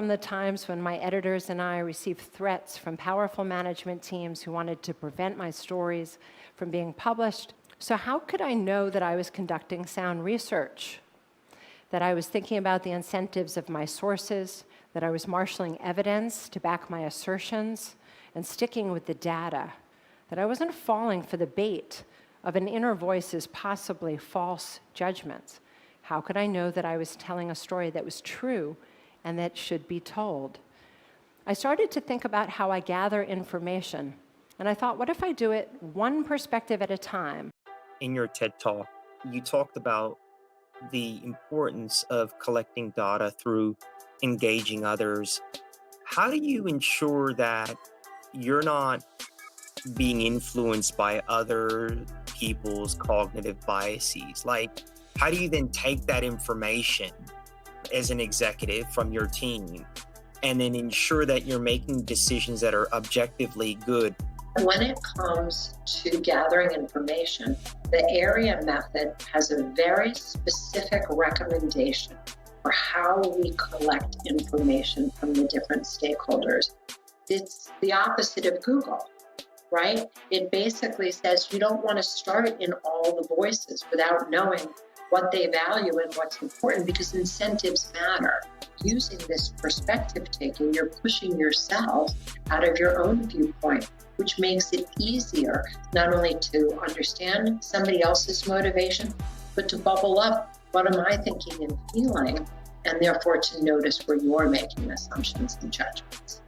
From the times when my editors and I received threats from powerful management teams who wanted to prevent my stories from being published. So how could I know that I was conducting sound research? That I was thinking about the incentives of my sources, that I was marshaling evidence to back my assertions and sticking with the data, that I wasn't falling for the bait of an inner voice's possibly false judgments. How could I know that I was telling a story that was true and that should be told? I started to think about how I gather information, and I thought, what if I do it one perspective at a time? In your TED Talk, you talked about the importance of collecting data through engaging others. How do you ensure that you're not being influenced by other people's cognitive biases? Like, how do you then take that information as an executive from your team and then ensure that you're making decisions that are objectively good? When it comes to gathering information, the AREA method has a very specific recommendation for how we collect information from the different stakeholders. It's the opposite of Google, right? It basically says you don't want to start in all the voices without knowing what they value and what's important, because incentives matter. Using this perspective taking, you're pushing yourself out of your own viewpoint, which makes it easier not only to understand somebody else's motivation, but to bubble up, what am I thinking and feeling, and therefore to notice where you're making assumptions and judgments.